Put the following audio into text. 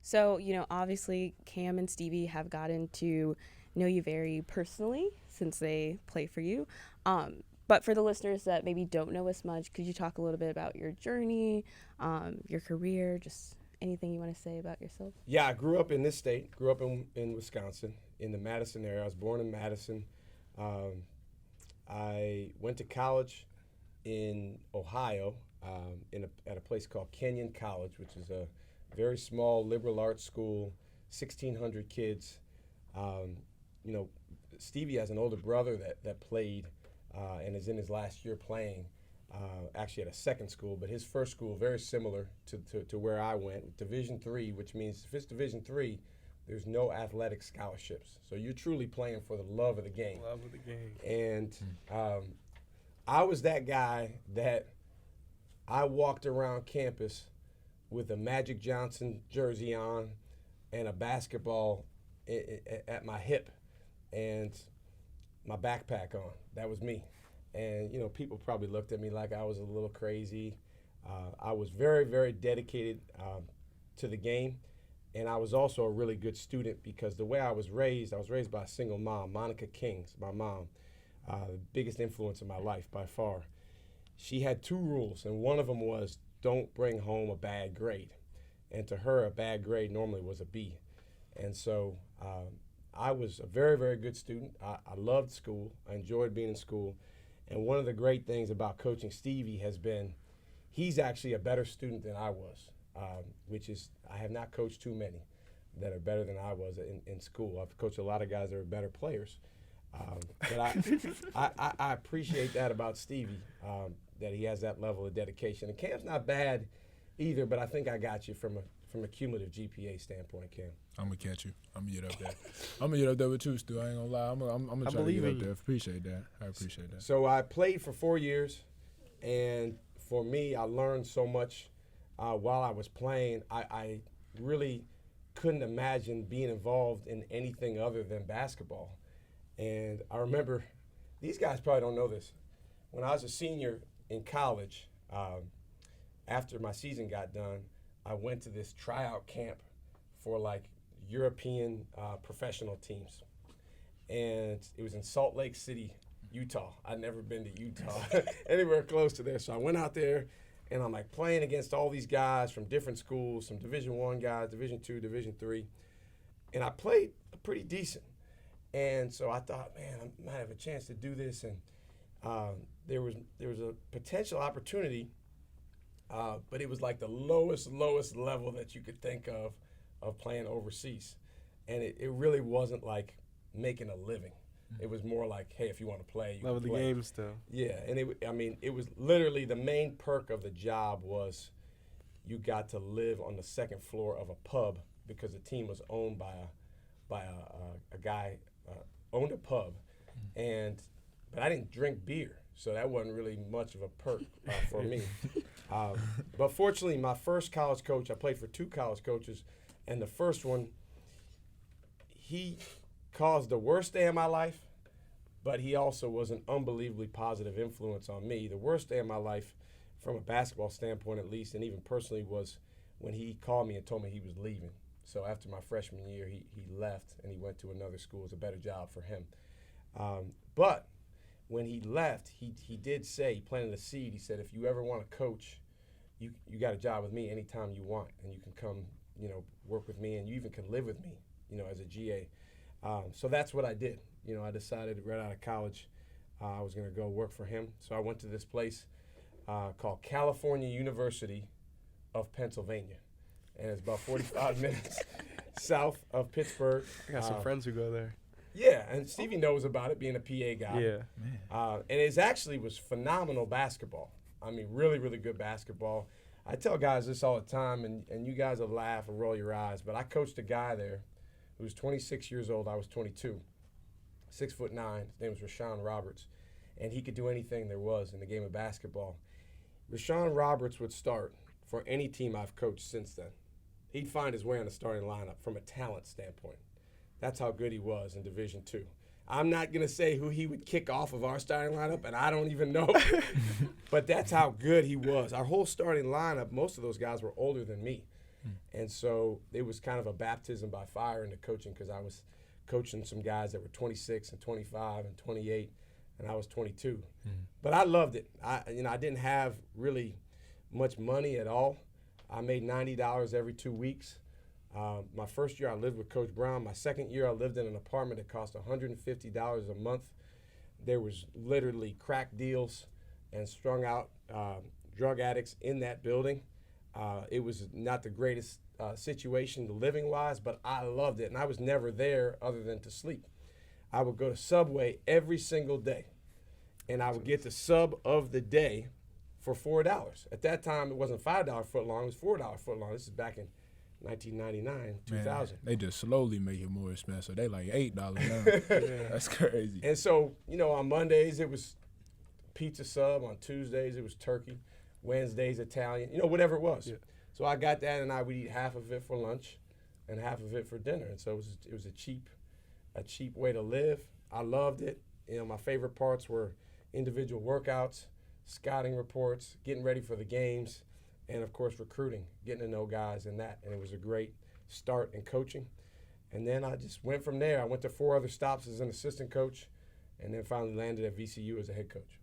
So, obviously Cam and Stevie have gotten to know you very personally since they play for you. But for the listeners that maybe don't know as much, could you talk a little bit about your journey, your career, just anything you want to say about yourself? Yeah, I grew up in this state, grew up in Wisconsin, in the Madison area. I was born in Madison. Um, I went to college in Ohio at a place called Kenyon College, which is a very small liberal arts school, 1,600 kids. Um, you know, Stevie has an older brother that played and is in his last year playing, actually at a second school, but his first school, very similar to where I went, Division III, which means if it's Division III, there's no athletic scholarships. So you're truly playing for the love of the game. Love of the game. And I was that guy that I walked around campus with a Magic Johnson jersey on and a basketball at my hip and my backpack on. That was me. And, people probably looked at me like I was a little crazy. I was very, very dedicated to the game. And I was also a really good student because the way I was raised by a single mom, Monica Kings, my mom, the biggest influence in my life by far. She had two rules, and one of them was don't bring home a bad grade. And to her, a bad grade normally was a B. And so I was a very, very good student. I loved school. I enjoyed being in school. And one of the great things about coaching Stevie has been he's actually a better student than I was, which is I have not coached too many that are better than I was in school. I've coached a lot of guys that are better players. But I appreciate that about Stevie, that he has that level of dedication. And Cam's not bad either, but I think I got you from a cumulative GPA standpoint, Cam. I'm gonna catch you. I'm gonna get up there. I'm gonna get up there with you, Stu. I ain't gonna lie. I'm gonna try to get up there. Appreciate that. I appreciate that. So I played for 4 years, and for me, I learned so much while I was playing. I really couldn't imagine being involved in anything other than basketball. And I remember, these guys probably don't know this. When I was a senior in college, after my season got done, I went to this tryout camp for European professional teams. And it was in Salt Lake City, Utah. I'd never been to Utah, anywhere close to there. So I went out there, and I'm playing against all these guys from different schools, some Division I guys, Division II, Division III. And I played pretty decent. And so I thought, man, I might have a chance to do this. And there was a potential opportunity, but it was like the lowest level that you could think of playing overseas. And it really wasn't like making a living. It was more like, hey, if you want to play, you can play. Love of the game still. Yeah, and it was literally the main perk of the job was you got to live on the second floor of a pub because the team was owned by a guy owned a pub, but I didn't drink beer, so that wasn't really much of a perk for me. But fortunately, my first college coach, I played for two college coaches, and the first one, he caused the worst day of my life, but he also was an unbelievably positive influence on me. The worst day of my life, from a basketball standpoint at least, and even personally, was when he called me and told me he was leaving. So after my freshman year, he left and he went to another school. It was a better job for him. But when he left, he did say, he planted a seed. He said, if you ever want to coach, you got a job with me anytime you want, and you can come, work with me, and you even can live with me, as a GA. So that's what I did. I decided right out of college I was going to go work for him. So I went to this place called California University of Pennsylvania. And it's about 45 minutes south of Pittsburgh. I got some friends who go there. Yeah, and Stevie knows about it, being a PA guy. Yeah. And it actually was phenomenal basketball. I mean, really, really good basketball. I tell guys this all the time, and you guys will laugh and roll your eyes, but I coached a guy there who was 26 years old. I was 22, 6'9". His name was Rashawn Roberts, and he could do anything there was in the game of basketball. Rashawn Roberts would start for any team I've coached since then. He'd find his way on the starting lineup from a talent standpoint. That's how good he was in Division II. I'm not going to say who he would kick off of our starting lineup, and I don't even know. But that's how good he was. Our whole starting lineup, most of those guys were older than me. And so it was kind of a baptism by fire into coaching, because I was coaching some guys that were 26 and 25 and 28, and I was 22. But I loved it. I didn't have really much money at all. I made $90 every 2 weeks. My first year I lived with Coach Brown. My second year I lived in an apartment that cost $150 a month. There was literally crack deals and strung out drug addicts in that building. It was not the greatest situation living-wise, but I loved it, and I was never there other than to sleep. I would go to Subway every single day, and I would get the sub of the day for $4. At that time, it wasn't $5 foot long, it was $4 foot long. This is back in 1999, 2000. Man, they just slowly make it more expensive. They like $8 now. That's crazy. And so, on Mondays it was pizza sub. On Tuesdays it was turkey. Wednesdays Italian. Whatever it was. Yeah. So I got that, and I would eat half of it for lunch and half of it for dinner. And so it was a cheap way to live. I loved it. My favorite parts were individual workouts, scouting reports, getting ready for the games, and of course recruiting, getting to know guys and that. And it was a great start in coaching. And then I just went from there. I went to 4 other stops as an assistant coach, and then finally landed at VCU as a head coach.